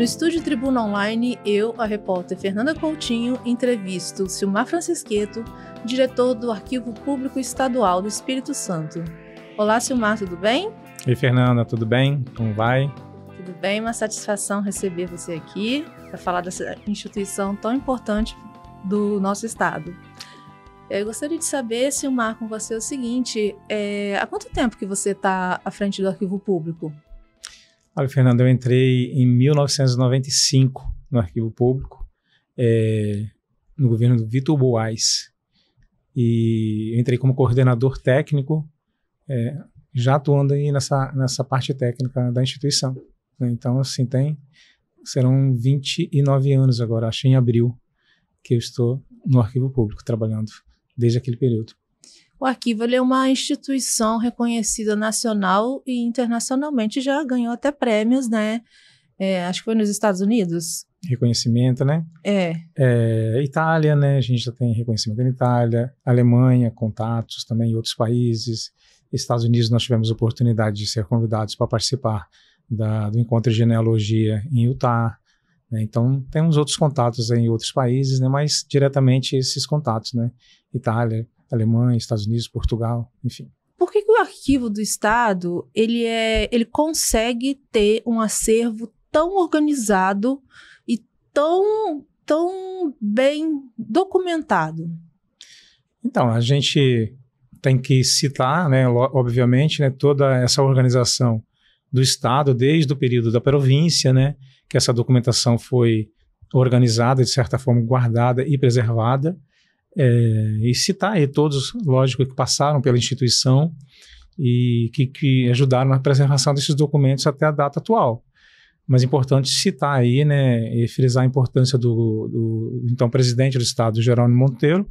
No Estúdio Tribuna Online, eu, a repórter Fernanda Coutinho, entrevisto Silmar Francisqueto, diretor do Arquivo Público Estadual do Espírito Santo. Olá, Silmar, tudo bem? Oi, Fernanda, tudo bem? Como vai? Tudo bem, uma satisfação receber você aqui para falar dessa instituição tão importante do nosso estado. Eu gostaria de saber, Silmar, com você o seguinte, há quanto tempo que você está à frente do Arquivo Público? Olha, Fernanda, eu entrei em 1995 no Arquivo Público, no governo do Vitor Boas, e eu entrei como coordenador técnico, já atuando aí nessa parte técnica da instituição. Então, assim, serão 29 anos agora, acho em abril, que eu estou no Arquivo Público, trabalhando desde aquele período. O Arquivo ele é uma instituição reconhecida nacional e internacionalmente, já ganhou até prêmios, né? Acho que foi nos Estados Unidos. Reconhecimento, né? Itália, né? A gente já tem reconhecimento na Itália, Alemanha, contatos também em outros países. Estados Unidos nós tivemos a oportunidade de ser convidados para participar do encontro de genealogia em Utah. Né? Então, temos outros contatos em outros países, né? Mas diretamente esses contatos, né? Itália, Alemanha, Estados Unidos, Portugal, enfim. Por que o Arquivo do Estado ele consegue ter um acervo tão organizado e tão bem documentado? Então, a gente tem que citar, né, obviamente, né, toda essa organização do Estado desde o período da província, né, que essa documentação foi organizada, de certa forma, guardada e preservada. E citar aí todos, lógico, que passaram pela instituição e que ajudaram na preservação desses documentos até a data atual. Mas é importante citar aí, né, e frisar a importância do então presidente do Estado, Jerônimo Monteiro,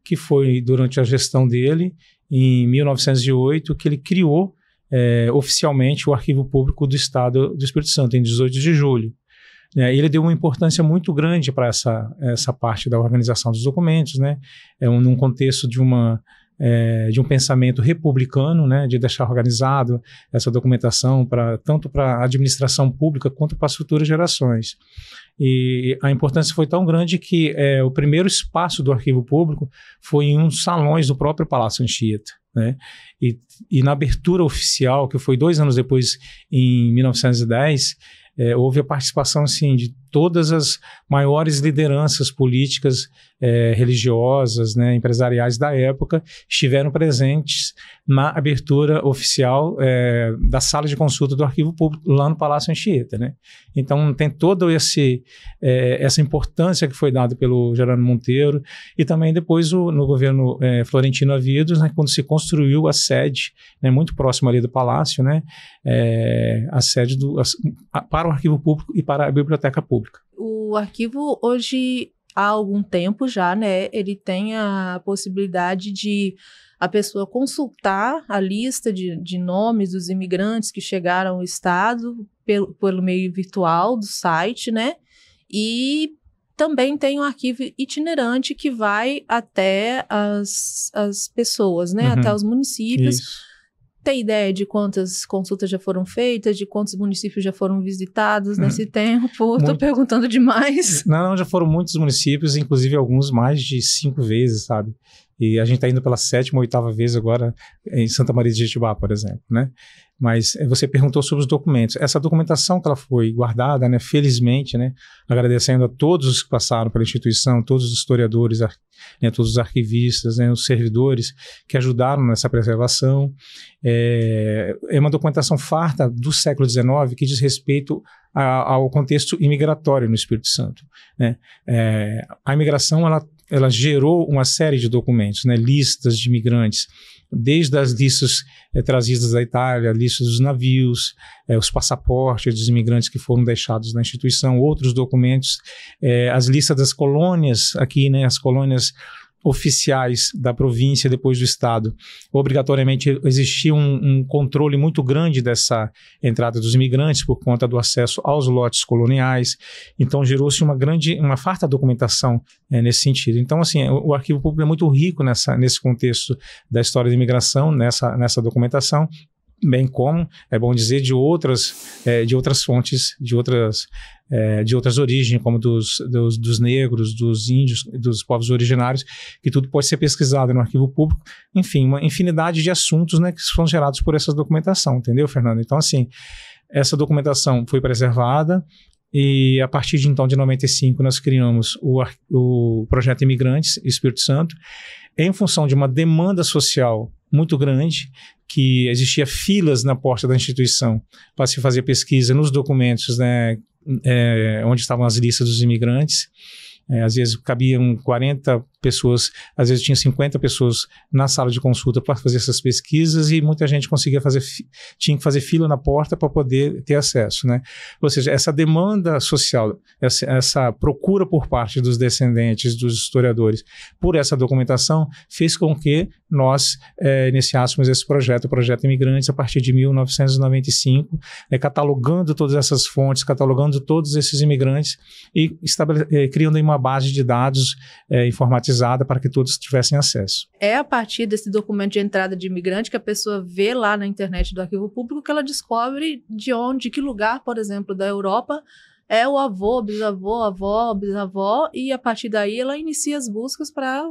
que foi durante a gestão dele, em 1908, que ele criou oficialmente o Arquivo Público do Estado do Espírito Santo, em 18 de julho. Ele deu uma importância muito grande para essa parte da organização dos documentos, né? Num contexto de um pensamento republicano, né? De deixar organizado essa documentação tanto para a administração pública quanto para as futuras gerações. E a importância foi tão grande que o primeiro espaço do Arquivo Público foi em um dos salões do próprio Palácio Anchieta. Né? E na abertura oficial, que foi 2 anos depois, em 1910, houve a participação assim, de todas as maiores lideranças políticas, religiosas, né, empresariais da época, estiveram presentes na abertura oficial da sala de consulta do Arquivo Público, lá no Palácio Anchieta. Né? Então tem toda essa importância que foi dada pelo Jerônimo Monteiro, e também depois no governo Florentino Avidos, né, quando se construiu a sede, né, muito próxima ali do Palácio, né, a sede para o Arquivo Público e para a Biblioteca Pública. O arquivo hoje, há algum tempo já, né, ele tem a possibilidade de a pessoa consultar a lista de nomes dos imigrantes que chegaram ao estado pelo meio virtual do site, né, e também tem um arquivo itinerante que vai até as pessoas, né, até os municípios. Isso. Tem ideia de quantas consultas já foram feitas, de quantos municípios já foram visitados nesse tempo? Estou perguntando demais. Não, já foram muitos municípios, inclusive alguns mais de 5 vezes, sabe? E a gente está indo pela 7ª ou 8ª vez agora em Santa Maria de Jetibá, por exemplo, né? Mas você perguntou sobre os documentos. Essa documentação que ela foi guardada, né, felizmente, né, agradecendo a todos os que passaram pela instituição, todos os historiadores, né, todos os arquivistas, né, os servidores que ajudaram nessa preservação. É uma documentação farta do século XIX que diz respeito ao contexto imigratório no Espírito Santo. Né? A imigração, ela gerou uma série de documentos, né, listas de imigrantes, desde as listas trazidas da Itália, listas dos navios, os passaportes dos imigrantes que foram deixados na instituição, outros documentos, as listas das colônias aqui, né, as colônias oficiais da província, depois do estado. Obrigatoriamente existia um controle muito grande dessa entrada dos imigrantes por conta do acesso aos lotes coloniais. Então gerou-se uma farta documentação nesse sentido. Então, assim, o Arquivo Público é muito rico nesse contexto da história da imigração, nessa documentação. bem como, é bom dizer, de outras fontes, de outras origens, como dos negros, dos índios, dos povos originários, que tudo pode ser pesquisado no arquivo público. Enfim, uma infinidade de assuntos, né, que são gerados por essa documentação, entendeu, Fernando? Então, assim, essa documentação foi preservada e a partir de 95 nós criamos o Projeto Imigrantes Espírito Santo, em função de uma demanda social muito grande, que existia filas na porta da instituição para se fazer pesquisa nos documentos, né, onde estavam as listas dos imigrantes. Às vezes cabiam 40 pessoas, às vezes tinha 50 pessoas na sala de consulta para fazer essas pesquisas e muita gente tinha que fazer fila na porta para poder ter acesso, né? Ou seja, essa demanda social, essa procura por parte dos descendentes, dos historiadores, por essa documentação, fez com que nós iniciássemos esse projeto, o Projeto Imigrantes, a partir de 1995, catalogando todas essas fontes, catalogando todos esses imigrantes e criando uma base de dados informatizada para que todos tivessem acesso. É a partir desse documento de entrada de imigrante que a pessoa vê lá na internet do arquivo público que ela descobre de que lugar, por exemplo, da Europa é o avô, bisavô, avó, bisavó, e a partir daí ela inicia as buscas para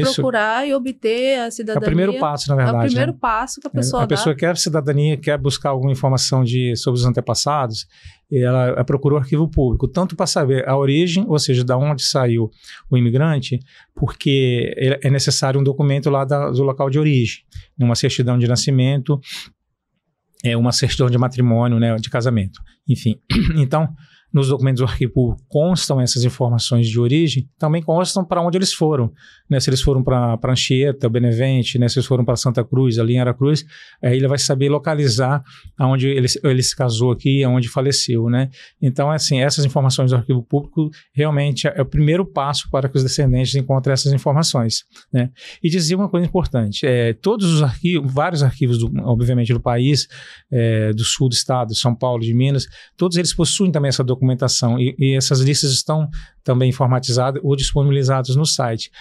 procurar e obter a cidadania. É o primeiro passo, na verdade. É o primeiro passo que a pessoa dá. A pessoa quer cidadania, quer buscar alguma informação sobre os antepassados, e ela procura o arquivo público, tanto para saber a origem, ou seja, de onde saiu o imigrante, porque é necessário um documento lá do local de origem, uma certidão de nascimento, uma certidão de matrimônio, né, de casamento, enfim. Então, nos documentos do arquivo público constam essas informações de origem, também constam para onde eles foram, né? Se eles foram para Anchieta, Benevente, né? Se eles foram para Santa Cruz, ali em Aracruz, aí ele vai saber localizar aonde ele se casou aqui, aonde faleceu, né? Então, assim, essas informações do arquivo público realmente é o primeiro passo para que os descendentes encontrem essas informações, né? E dizer uma coisa importante, todos os arquivos, vários arquivos, obviamente, do país, do sul do estado, São Paulo, de Minas, todos eles possuem também essa documentação e essas listas estão também informatizadas ou disponibilizadas no site.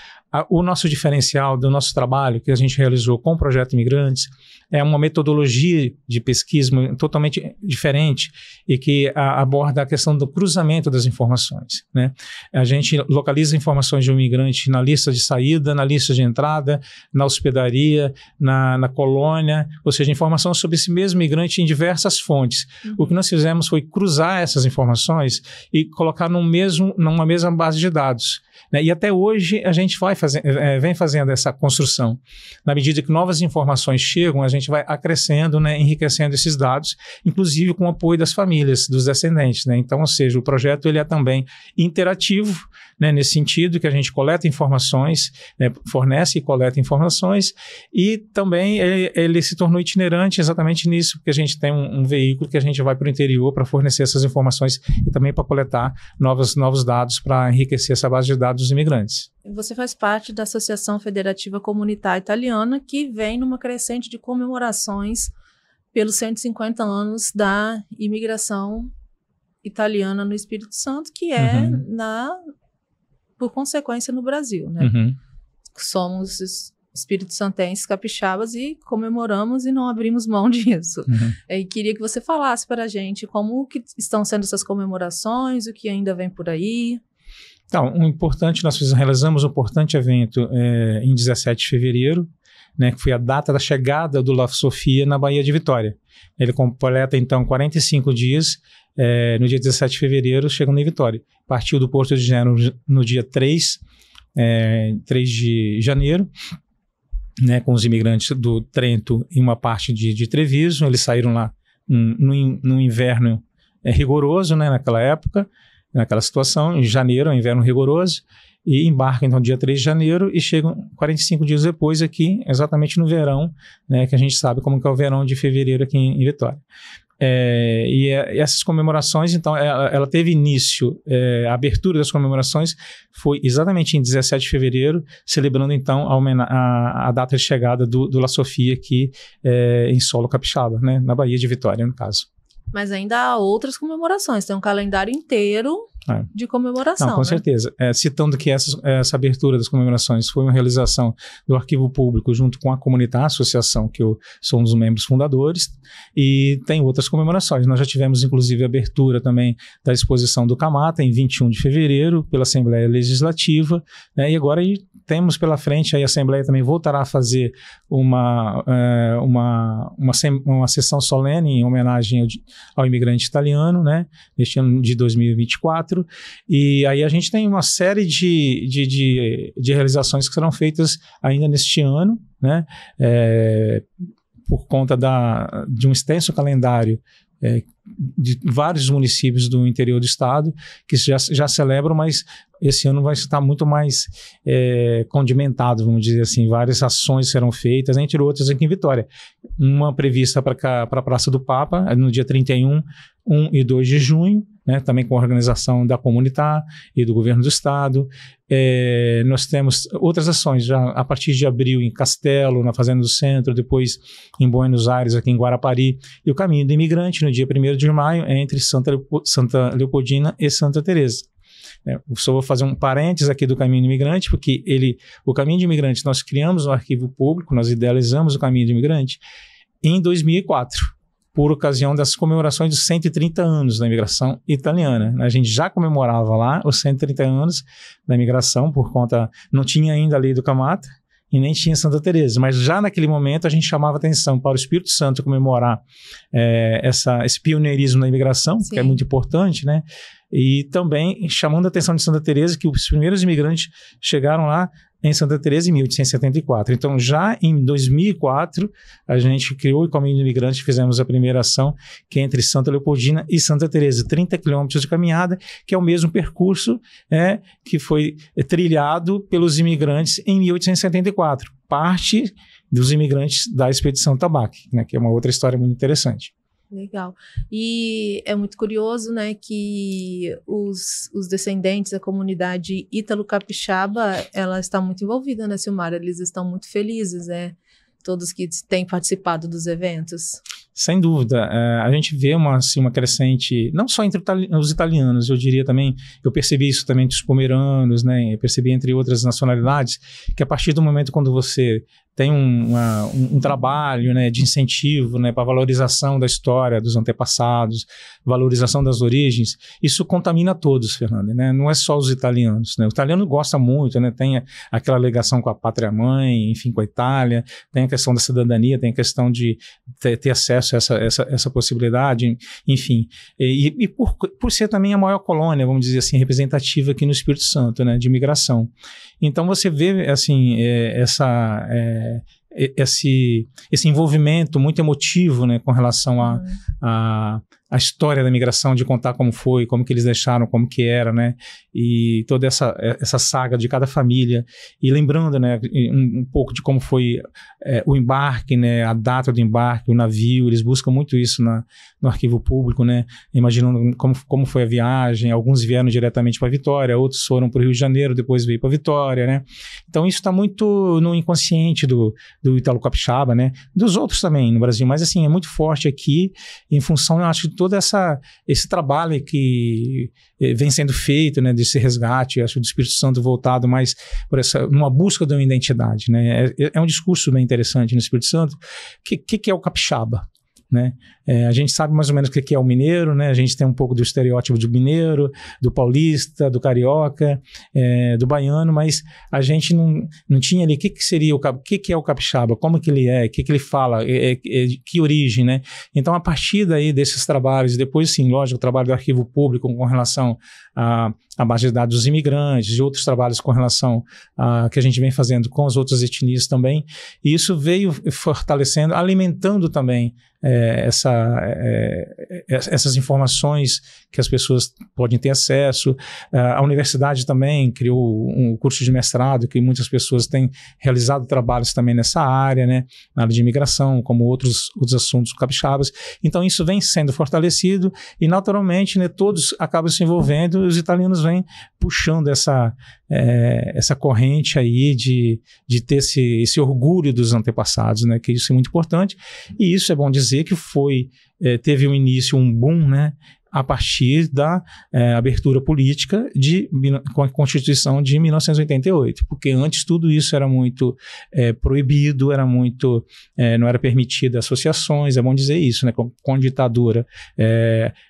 O nosso diferencial do nosso trabalho que a gente realizou com o Projeto Imigrantes é uma metodologia de pesquisa totalmente diferente e que aborda a questão do cruzamento das informações, né? A gente localiza informações de um imigrante na lista de saída, na lista de entrada, na hospedaria, na colônia, ou seja, informação sobre esse mesmo imigrante em diversas fontes. O que nós fizemos foi cruzar essas informações e colocar numa mesma base de dados, né? E até hoje a gente vem fazendo essa construção. Na medida que novas informações chegam, a gente vai acrescendo, né, enriquecendo esses dados, inclusive com o apoio das famílias, dos descendentes, né? Então, ou seja, o projeto ele é também interativo, né, nesse sentido que a gente coleta informações, né, fornece e coleta informações, e também ele se tornou itinerante exatamente nisso, porque a gente tem um veículo que a gente vai para o interior para fornecer essas informações e também para coletar novos dados para enriquecer essa base de dados dos imigrantes. Você faz parte da Associação Federativa Comunitária Italiana, que vem numa crescente de comemorações pelos 150 anos da imigração italiana no Espírito Santo, que é por consequência no Brasil, né? Somos espírito-santenses capixabas e comemoramos e não abrimos mão disso. E queria que você falasse para a gente como que estão sendo essas comemorações, o que ainda vem por aí. Então, nós realizamos um importante evento em 17 de fevereiro, né, que foi a data da chegada do La Sofia na Baía de Vitória. Ele completa, então, 45 dias, no dia 17 de fevereiro, chegando em Vitória. Partiu do Porto de Janeiro no dia 3 de janeiro, né, com os imigrantes do Trento e uma parte de Treviso. Eles saíram lá no inverno rigoroso, né, naquela época, naquela situação, em janeiro, é um inverno rigoroso, e embarcam então dia 3 de janeiro e chegam 45 dias depois aqui, exatamente no verão, né, que a gente sabe como que é o verão de fevereiro aqui em Vitória. Essas comemorações, então, ela teve início, a abertura das comemorações foi exatamente em 17 de fevereiro, celebrando então a data de chegada do La Sofia aqui em solo capixaba, né, na Baía de Vitória, no caso. Mas ainda há outras comemorações, tem um calendário inteiro de comemoração. Não, com certeza. Citando que essa abertura das comemorações foi uma realização do Arquivo Público junto com a Comunitar, a associação que eu sou um dos membros fundadores, e tem outras comemorações. Nós já tivemos, inclusive, a abertura também da exposição do Camata, em 21 de fevereiro, pela Assembleia Legislativa, né, e agora temos pela frente, aí a Assembleia também voltará a fazer uma sessão solene em homenagem ao imigrante italiano, né, neste ano de 2024, e aí a gente tem uma série de realizações que serão feitas ainda neste ano, né, por conta de um extenso calendário de vários municípios do interior do estado que já celebram, mas esse ano vai estar muito mais condimentado, vamos dizer assim. Várias ações serão feitas, entre outras aqui em Vitória. Uma prevista para a Praça do Papa, no dia 31, 1 e 2 de junho, né, também com a organização da Comunitar e do Governo do Estado. Nós temos outras ações já a partir de abril em Castelo, na Fazenda do Centro, depois em Buenos Aires, aqui em Guarapari, e o Caminho do Imigrante, no dia 1º de maio, entre Santa Leopoldina e Santa Teresa. Só vou fazer um parênteses aqui do Caminho do Imigrante, porque o Caminho do Imigrante, nós criamos um arquivo público, nós idealizamos o Caminho do Imigrante em 2004, por ocasião das comemorações dos 130 anos da imigração italiana. A gente já comemorava lá os 130 anos da imigração, por conta, não tinha ainda a lei do Camata, e nem tinha Santa Teresa, mas já naquele momento a gente chamava atenção para o Espírito Santo comemorar esse pioneirismo na imigração, Sim. que é muito importante, né? E também chamando a atenção de Santa Teresa, que os primeiros imigrantes chegaram lá em Santa Teresa em 1874. Então, já em 2004, a gente criou o Caminho do Imigrante, fizemos a primeira ação, que é entre Santa Leopoldina e Santa Teresa, 30 quilômetros de caminhada, que é o mesmo percurso que foi trilhado pelos imigrantes em 1874. Parte dos imigrantes da Expedição Tabaque, né, que é uma outra história muito interessante. Legal. E é muito curioso, né, que os descendentes da comunidade ítalo-capixaba, ela está muito envolvida, né, Silmara? Eles estão muito felizes, né? Todos que têm participado dos eventos. Sem dúvida. A gente vê uma crescente, não só entre os italianos, eu diria também, eu percebi isso também entre os pomeranos, né, eu percebi entre outras nacionalidades, que a partir do momento quando você tem um trabalho, né, de incentivo, né, para valorização da história dos antepassados, valorização das origens, isso contamina todos, Fernanda, né? Não é só os italianos, né? O italiano gosta muito, né? Tem aquela ligação com a pátria-mãe, enfim, com a Itália, tem a questão da cidadania, tem a questão de ter acesso a essa possibilidade, enfim. E por ser também a maior colônia, vamos dizer assim, representativa aqui no Espírito Santo, né, de imigração. Então você vê, assim, esse envolvimento muito emotivo, né, com relação a história da migração, de contar como foi, como que eles deixaram, como que era, né, e toda essa saga de cada família, e lembrando, né, um pouco de como foi o embarque, né, a data do embarque, o navio, eles buscam muito isso no arquivo público, né, imaginando como foi a viagem. Alguns vieram diretamente para Vitória, outros foram para o Rio de Janeiro, depois veio para Vitória, né, então isso está muito no inconsciente do Ítalo-Capixaba, né, dos outros também no Brasil, mas assim, é muito forte aqui, em função, eu acho, de todo esse trabalho que vem sendo feito, né, desse resgate, acho, do Espírito Santo voltado mais por numa busca de uma identidade, né, é um discurso bem interessante no Espírito Santo. Que é o capixaba? Né? A gente sabe mais ou menos o que é o mineiro, né? A gente tem um pouco do estereótipo do mineiro, do paulista, do carioca, do baiano, mas a gente não tinha ali o que seria o que é o capixaba, como que ele o que ele fala, que origem, né? Então, a partir daí desses trabalhos, depois sim, lógico, o trabalho do arquivo público com relação à base de dados dos imigrantes e outros trabalhos com relação a que a gente vem fazendo com as outras etnias também, e isso veio fortalecendo, alimentando também essas informações que as pessoas podem ter acesso. A universidade também criou um curso de mestrado que muitas pessoas têm realizado trabalhos também nessa área, né, na área de imigração, como outros assuntos capixabas. Então isso vem sendo fortalecido e naturalmente, né, todos acabam se envolvendo, e os italianos vêm puxando essa corrente aí de ter esse orgulho dos antepassados, né, que isso é muito importante. E isso é bom dizer que teve um início, um boom, né, a partir da abertura política com a Constituição de 1988, porque antes tudo isso era muito proibido, era muito, não era permitido associações, é bom dizer isso, né? Com ditadura,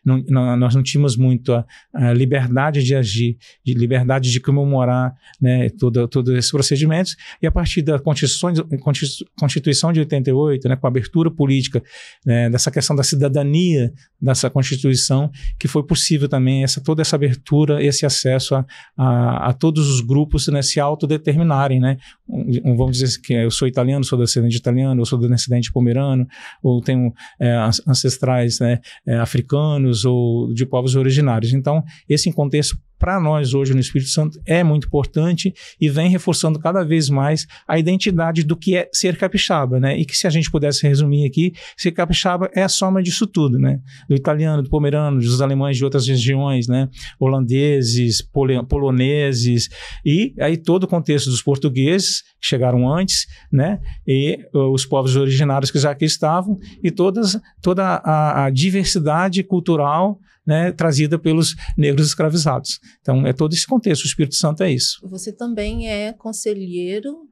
nós não tínhamos muito a liberdade de agir, de liberdade de comemorar, né, todos esses procedimentos, e a partir da Constituição de 88, né, com a abertura política, dessa questão da cidadania, dessa Constituição, que foi possível também toda essa abertura, esse acesso a todos os grupos, né, se autodeterminarem, né? Vamos dizer que eu sou italiano, sou descendente de italiano, eu sou descendente pomerano, ou tenho ancestrais, né, africanos ou de povos originários. Então, esse contexto para nós hoje no Espírito Santo é muito importante e vem reforçando cada vez mais a identidade do que é ser capixaba, né? E que se a gente pudesse resumir aqui, ser capixaba é a soma disso tudo, né? Do italiano, do pomerano, dos alemães de outras regiões, né? Holandeses, poloneses, e aí todo o contexto dos portugueses que chegaram antes, né? E os povos originários que já aqui estavam, e toda a diversidade cultural, né, trazida pelos negros escravizados. Então, é todo esse contexto. O Espírito Santo é isso. Você também é conselheiro,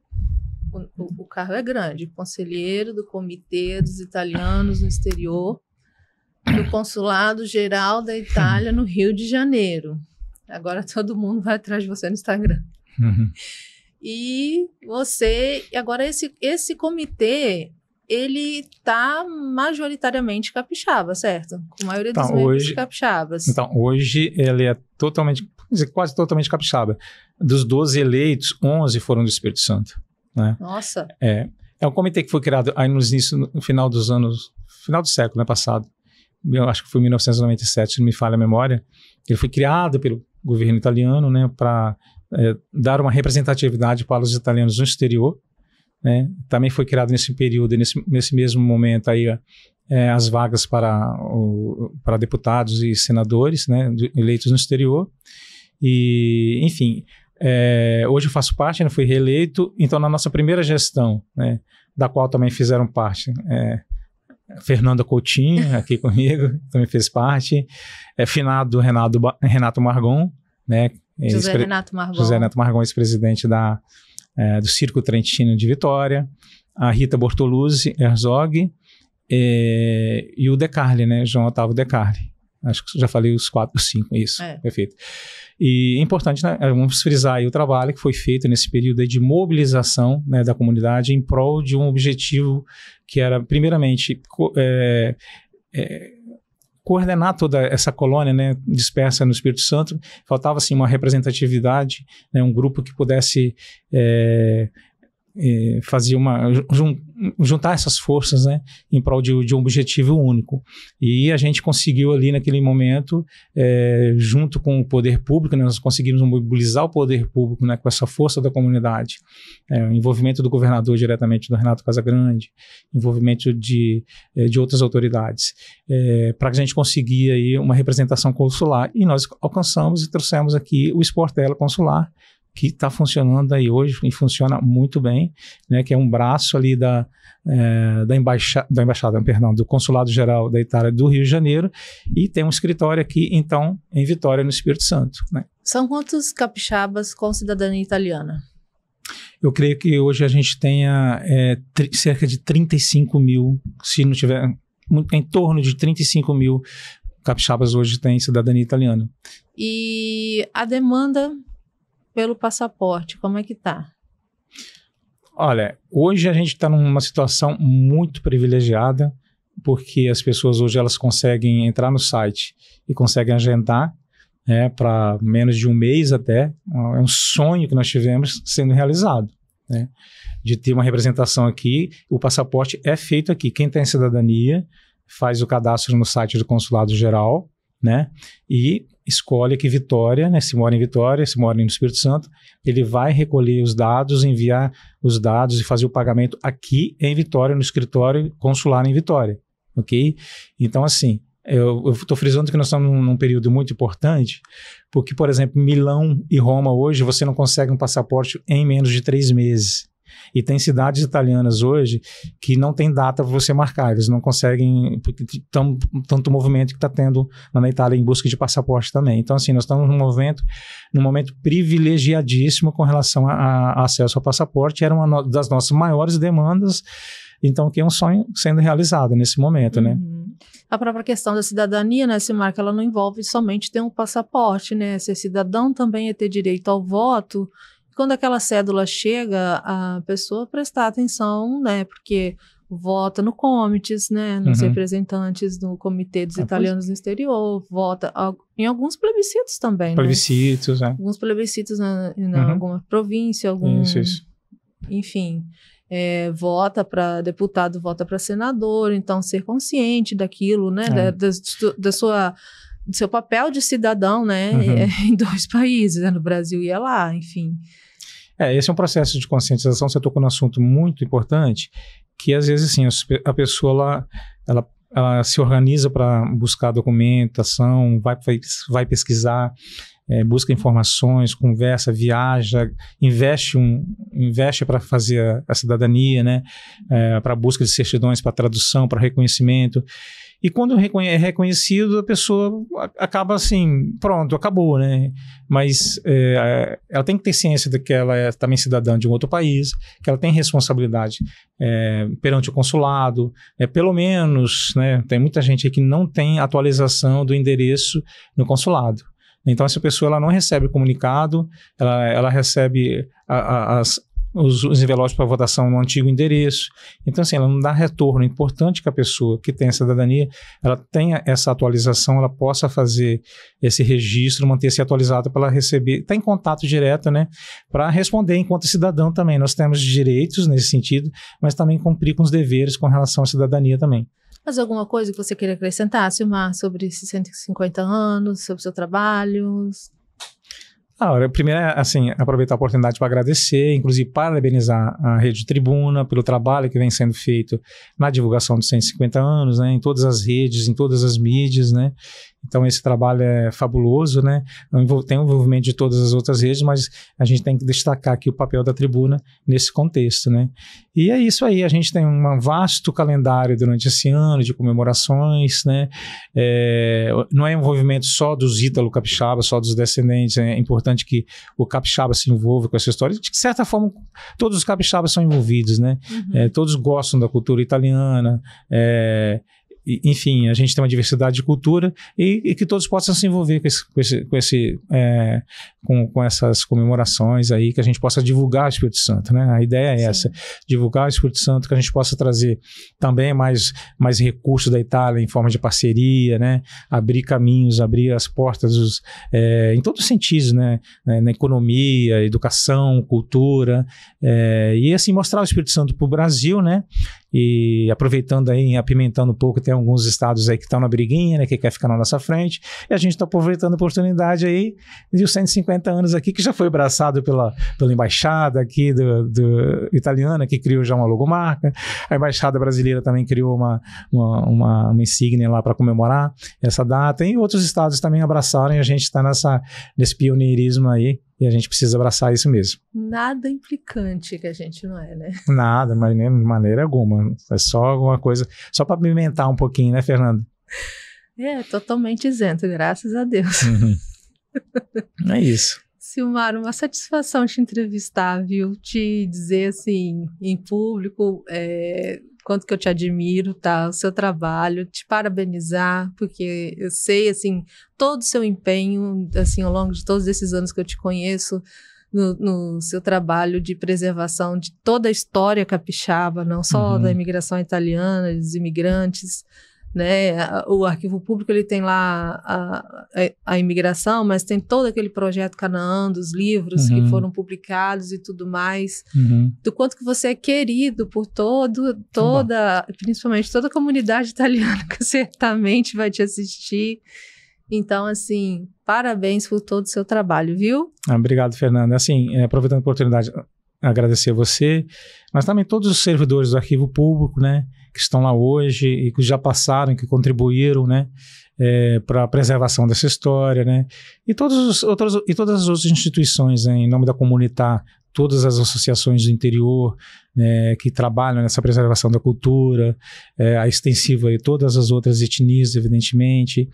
o cargo é grande, conselheiro do Comitê dos Italianos no Exterior, do Consulado Geral da Itália no Rio de Janeiro. Agora todo mundo vai atrás de você no Instagram. Uhum. E agora esse comitê, ele está majoritariamente capixaba, certo? Com a maioria dos membros capixabas. Então, hoje ele é quase totalmente capixaba. Dos 12 eleitos, 11 foram do Espírito Santo, né? Nossa! É um comitê que foi criado aí no final do século, né, passado. Eu acho que foi em 1997, se não me falha a memória. Ele foi criado pelo governo italiano, né, para dar uma representatividade para os italianos no exterior, né? Também foi criado nesse período, nesse mesmo momento aí, as vagas para deputados e senadores, né, eleitos no exterior. E, enfim, hoje eu faço parte, né, fui reeleito. Então, na nossa primeira gestão, né, da qual também fizeram parte Fernanda Coutinho, aqui comigo, também fez parte, finado Renato Margon, né, José Renato Margon, ex-presidente do Circo Trentino de Vitória, a Rita Bortoluzzi Herzog e o De Carli, né, João Otávio De Carli. Acho que já falei os 5, isso, perfeito. E é importante, né, vamos frisar aí o trabalho que foi feito nesse período aí de mobilização, né, da comunidade em prol de um objetivo que era, primeiramente, coordenar toda essa colônia, né, dispersa no Espírito Santo. Faltava assim uma representatividade, né, um grupo que pudesse fazer juntar essas forças, né, em prol de um objetivo único. E a gente conseguiu ali naquele momento, junto com o poder público, né, nós conseguimos mobilizar o poder público, né, com essa força da comunidade, o envolvimento do governador diretamente, do Renato Casagrande, envolvimento de outras autoridades, para que a gente conseguir aí uma representação consular. E nós alcançamos e trouxemos aqui o Sportella Consular, que está funcionando aí hoje e funciona muito bem, né, que é um braço ali do Consulado Geral da Itália do Rio de Janeiro, e tem um escritório aqui, então, em Vitória, no Espírito Santo, né. São quantos capixabas com cidadania italiana? Eu creio que hoje a gente tenha cerca de 35 mil, se não tiver, em torno de 35 mil capixabas hoje têm cidadania italiana. E a demanda pelo passaporte, como é que tá? Olha, hoje a gente está numa situação muito privilegiada, porque as pessoas hoje elas conseguem entrar no site e conseguem agendar, para menos de um mês até. É um sonho que nós tivemos sendo realizado, né, de ter uma representação aqui. O passaporte é feito aqui. Quem tem cidadania faz o cadastro no site do Consulado Geral, né, e escolhe aqui Vitória, né, se mora em Vitória, se mora no Espírito Santo, ele vai recolher os dados, enviar os dados e fazer o pagamento aqui em Vitória, no escritório consular em Vitória, ok? Então, assim, eu estou frisando que nós estamos num período muito importante, porque, por exemplo, Milão e Roma hoje, você não consegue um passaporte em menos de 3 meses. E tem cidades italianas hoje que não tem data para você marcar, eles não conseguem, porque tanto movimento que está tendo lá na Itália em busca de passaporte também. Então, assim, nós estamos num momento privilegiadíssimo com relação a acesso ao passaporte, era uma das nossas maiores demandas, então que é um sonho sendo realizado nesse momento, né? A própria questão da cidadania, né, Silmar, que ela não envolve somente ter um passaporte, né? Ser cidadão também é ter direito ao voto. Quando aquela cédula chega, a pessoa prestar atenção, né? Porque vota no Comites, né? Nos representantes do Comitê dos Italianos no exterior, vota em alguns plebiscitos também, plebiscitos, né? Alguns plebiscitos na alguma província, Isso. Enfim... vota para deputado, vota para senador, então ser consciente daquilo, né, do seu papel de cidadão, né, em 2 países, né, no Brasil e lá, enfim. Esse é um processo de conscientização, você tocou num assunto muito importante, que às vezes, assim, a pessoa, ela se organiza para buscar documentação, vai pesquisar, busca informações, conversa, viaja, investe para fazer a cidadania, né? Para busca de certidões, para tradução, para reconhecimento. E quando é reconhecido, a pessoa acaba assim, pronto, acabou, né? Mas ela tem que ter ciência de que ela é também cidadã de um outro país, que ela tem responsabilidade perante o consulado, pelo menos, né? Tem muita gente aí que não tem atualização do endereço no consulado. Então, essa pessoa ela não recebe o comunicado, ela recebe os envelopes para votação no antigo endereço. Então, assim, ela não dá retorno. É importante que a pessoa que tem a cidadania, ela tenha essa atualização, ela possa fazer esse registro, manter-se atualizada para ela receber, estar em contato direto, né, para responder enquanto cidadão também. Nós temos direitos nesse sentido, mas também cumprir com os deveres com relação à cidadania também. Mas alguma coisa que você queira acrescentar, Silmar, sobre esses 150 anos, sobre o seu trabalho? Primeiro, assim, aproveitar a oportunidade para agradecer, inclusive parabenizar a Rede Tribuna pelo trabalho que vem sendo feito na divulgação dos 150 anos, né, em todas as redes, em todas as mídias, né. Então, esse trabalho é fabuloso, né? Tem o envolvimento de todas as outras redes, mas a gente tem que destacar aqui o papel da Tribuna nesse contexto, né? E é isso aí, a gente tem um vasto calendário durante esse ano de comemorações, né? Não é um envolvimento só dos ítalo-capixabas, só dos descendentes, é importante que o capixaba se envolva com essa história. De certa forma, todos os capixabas são envolvidos, né? Todos gostam da cultura italiana, enfim, a gente tem uma diversidade de cultura e que todos possam se envolver com essas comemorações aí, que a gente possa divulgar o Espírito Santo, né? A ideia é essa, divulgar o Espírito Santo, que a gente possa trazer também mais recursos da Itália em forma de parceria, né? Abrir caminhos, abrir as portas em todos os sentidos, né? Na economia, educação, cultura, e assim mostrar o Espírito Santo para o Brasil, né? E aproveitando aí, apimentando um pouco, tem alguns estados aí que estão na briguinha, né, que quer ficar na nossa frente, e a gente está aproveitando a oportunidade aí de os 150 anos aqui, que já foi abraçado pela embaixada aqui do italiana, que criou já uma logomarca, a embaixada brasileira também criou uma insígnia lá para comemorar essa data, e outros estados também abraçaram, e a gente está nesse pioneirismo aí, e a gente precisa abraçar isso mesmo. Nada implicante que a gente não é, né? Nada, mas de maneira alguma. É só alguma coisa, só para pimentar um pouquinho, né, Fernanda? Totalmente isento, graças a Deus. É isso. Silmar, uma satisfação te entrevistar, viu? Te dizer, assim, em público, quanto que eu te admiro, tá? O seu trabalho, te parabenizar, porque eu sei, assim, todo o seu empenho, assim, ao longo de todos esses anos que eu te conheço, no seu trabalho de preservação de toda a história capixaba, não só da imigração italiana, dos imigrantes, né? O Arquivo Público ele tem lá a imigração, mas tem todo aquele projeto Canaã, dos livros que foram publicados e tudo mais, do quanto que você é querido por principalmente toda a comunidade italiana que certamente vai te assistir. Então, assim, parabéns por todo o seu trabalho, viu? Obrigado, Fernanda. Assim, aproveitando a oportunidade, agradecer a você, mas também todos os servidores do Arquivo Público, né, que estão lá hoje e que já passaram, que contribuíram, né, para a preservação dessa história, né, e todas as outras instituições, né, em nome da Comunità todas as associações do interior, né, que trabalham nessa preservação da cultura, a extensiva e todas as outras etnias, evidentemente,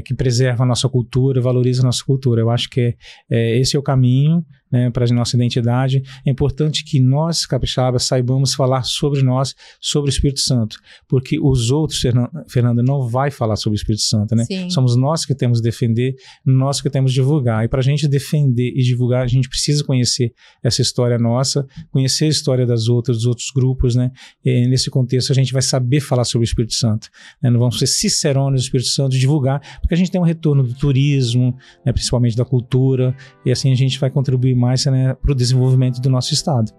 que preservam a nossa cultura, valorizam a nossa cultura. Eu acho que esse é o caminho, né, para a nossa identidade. É importante que nós, capixabas, saibamos falar sobre nós, sobre o Espírito Santo, porque os outros, Fernanda, não vai falar sobre o Espírito Santo, né? Sim. Somos nós que temos que defender, nós que temos que divulgar. E para a gente defender e divulgar, a gente precisa conhecer essa história nossa, conhecer a história dos outros grupos, né? E nesse contexto, a gente vai saber falar sobre o Espírito Santo, né? Não vamos ser cicerones do Espírito Santo, divulgar, porque a gente tem um retorno do turismo, né, principalmente da cultura, e assim a gente vai contribuir mais, né, para o desenvolvimento do nosso estado.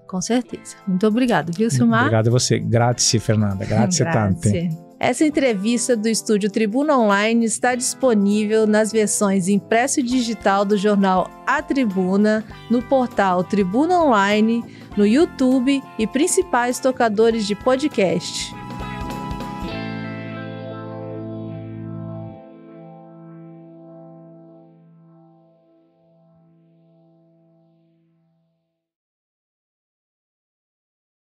Com certeza. Muito obrigado, viu, Silmar? Obrigado a você. Grazie, Fernanda. Grazie tante. Essa entrevista do Estúdio Tribuna Online está disponível nas versões impresso e digital do jornal A Tribuna, no portal Tribuna Online, no YouTube e principais tocadores de podcast.